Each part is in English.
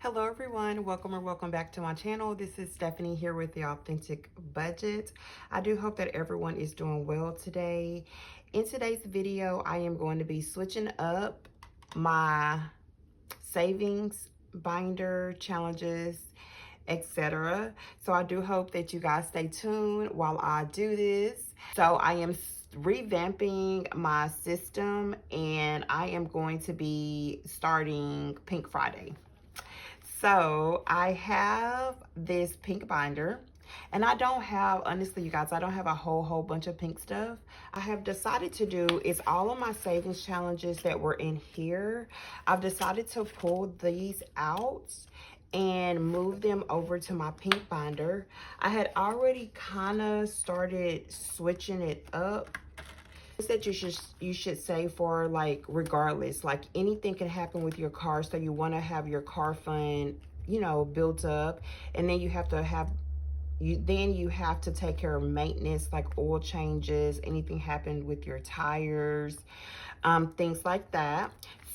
Hello everyone, welcome or welcome back to my channel. This is Stephanie here with the Authentic Budget. I do hope that everyone is doing well today. In today's video, I am going to be switching up my savings binder challenges, etc. So I do hope that you guys stay tuned while I do this. So I am revamping my system and I am going to be starting Pink Friday. So I have this pink binder and I don't have, honestly, you guys, I don't have a whole bunch of pink stuff. I have decided to do is all of my savings challenges that were in here. I've decided to pull these out and move them over to my pink binder. I had already kind of started switching it up. That you should save for, like, regardless, like anything can happen with your car, so you want to have your car fund, you know, built up, and then you have to take care of maintenance, like oil changes, anything happened with your tires, things like that.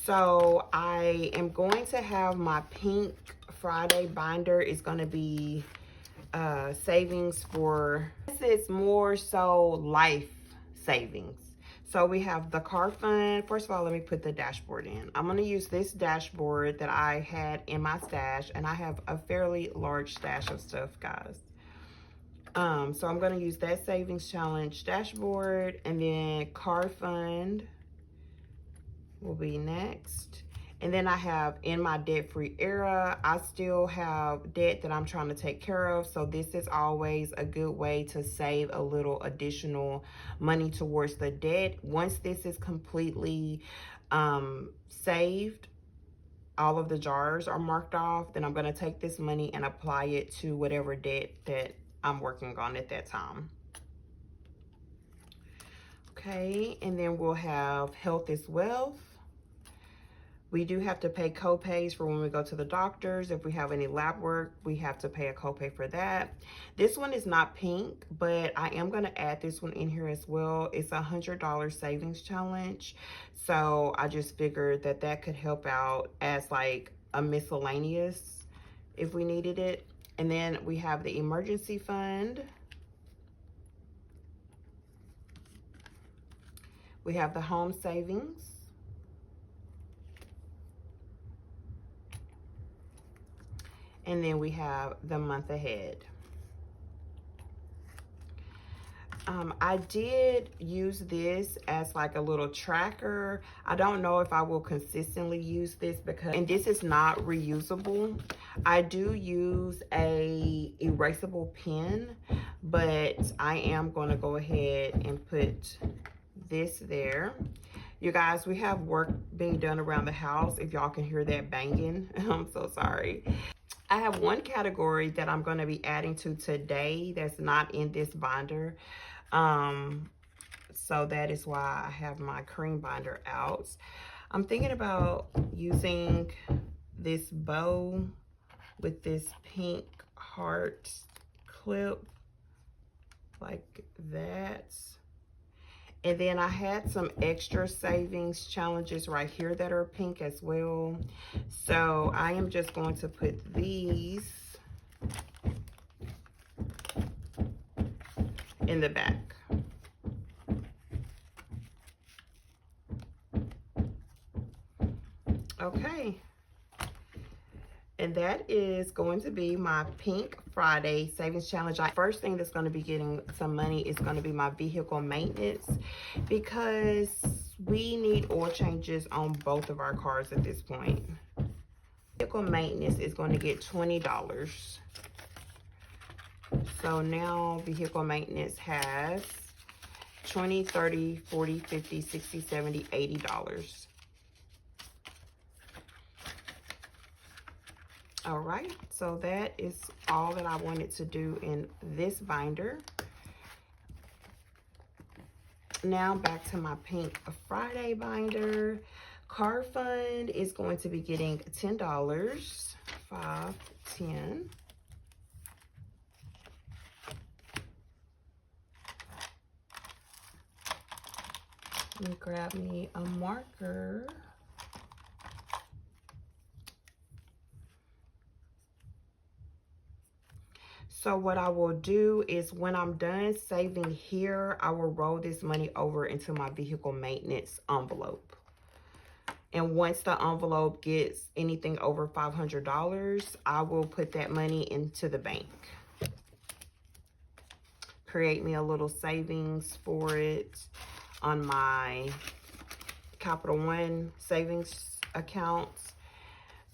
So I am going to have my Pink Friday binder is going to be savings for, this is more so life savings. So we have the car fund. First of all, let me put the dashboard in. I'm going to use this dashboard that I had in my stash, and I have a fairly large stash of stuff, guys. So I'm going to use that savings challenge dashboard, and then car fund will be next. And then I have in my debt-free era, I still have debt that I'm trying to take care of. So this is always a good way to save a little additional money towards the debt. Once this is completely saved, all of the jars are marked off, then I'm going to take this money and apply it to whatever debt that I'm working on at that time. Okay, and then we'll have health is wealth. We do have to pay co-pays for when we go to the doctors. If we have any lab work, we have to pay a co-pay for that. This one is not pink, but I am going to add this one in here as well. It's a $100 savings challenge. So I just figured that that could help out as like a miscellaneous if we needed it. And then we have the emergency fund. We have the home savings. And then we have the month ahead. I did use this as like a little tracker. I don't know if I will consistently use this because, and this is not reusable. I do use a erasable pen, but I am going to go ahead and put this there. You guys, we have work being done around the house. If y'all can hear that banging, I'm so sorry. I have one category that I'm going to be adding to today that's not in this binder. So that is why I have my cream binder out. I'm thinking about using this bow with this pink heart clip like that. And then I had some extra savings challenges right here that are pink as well. So I am just going to put these in the back. Okay. And that is going to be my Pink Friday Savings Challenge. First thing that's going to be getting some money is going to be my vehicle maintenance, because we need oil changes on both of our cars at this point. Vehicle maintenance is going to get $20. So now vehicle maintenance has $20, $30, $40, $50, $60, $70, $80. All right, so that is all that I wanted to do in this binder. Now back to my Pink Friday binder. Car fund is going to be getting $10, 5, 10. Let me grab me a marker. So what I will do is when I'm done saving here, I will roll this money over into my vehicle maintenance envelope. And once the envelope gets anything over $500, I will put that money into the bank. Create me a little savings for it on my Capital One savings accounts.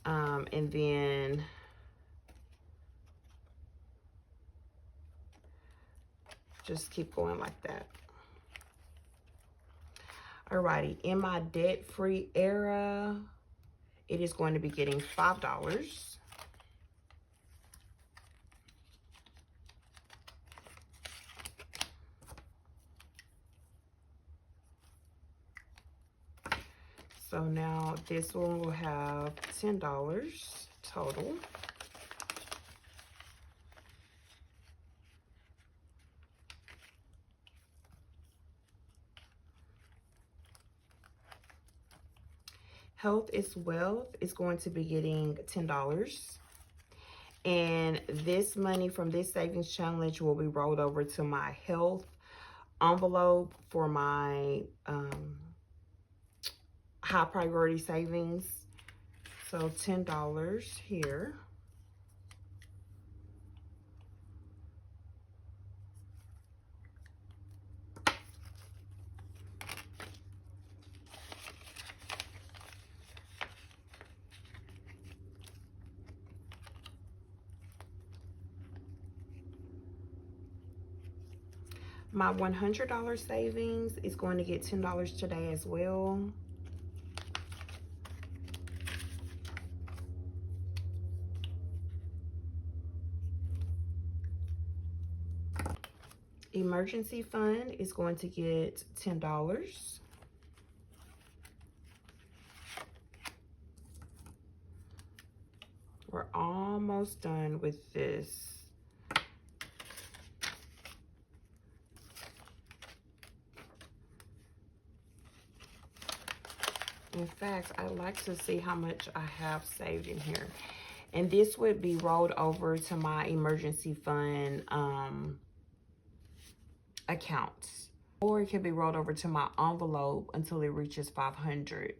And then just keep going like that. Alrighty, in my debt-free era, it is going to be getting $5. So now this one will have $10 total. Health is Wealth is going to be getting $10. And this money from this savings challenge will be rolled over to my health envelope for my high priority savings. So $10 here. My $100 savings is going to get $10 today as well. Emergency fund is going to get $10. We're almost done with this. In fact, I'd like to see how much I have saved in here. And this would be rolled over to my emergency fund accounts. Or it could be rolled over to my envelope until it reaches 500.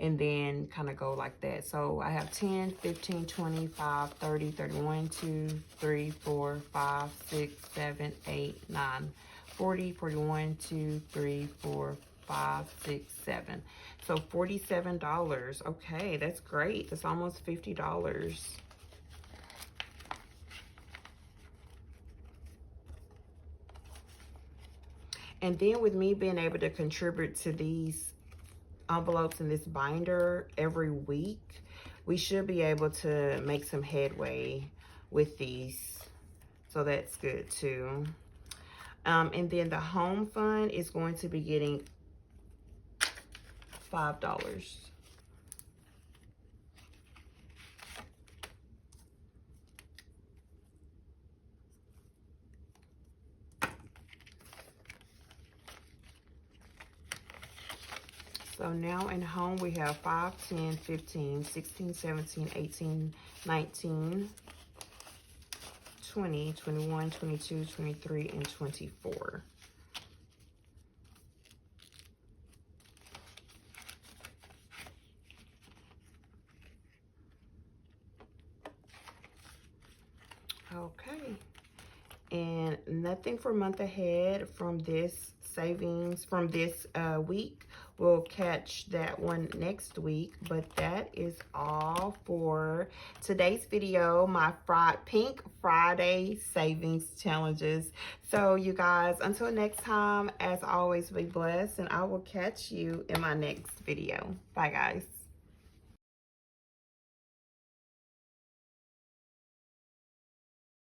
And then kind of go like that. So I have 10, 15, 25, 30, 31, 2, 3, 4, 5, 6, 7, 8, 9, 40, 41, 2, 3, 4, 5, 6, 7. So $47. Okay, that's great. That's almost $50. And then with me being able to contribute to these envelopes in this binder every week, we should be able to make some headway with these. So that's good too. And then the home fund is going to be getting $5. So now in home, we have 5, 10, 15, 16, 17, 18, 19, 20, 21, 22, 23, and 24. Okay. And nothing for month ahead from this savings from this week. We'll catch that one next week, but that is all for today's video, my Pink Friday savings challenges. So you guys, until next time, as always, be blessed, and I will catch you in my next video. Bye guys.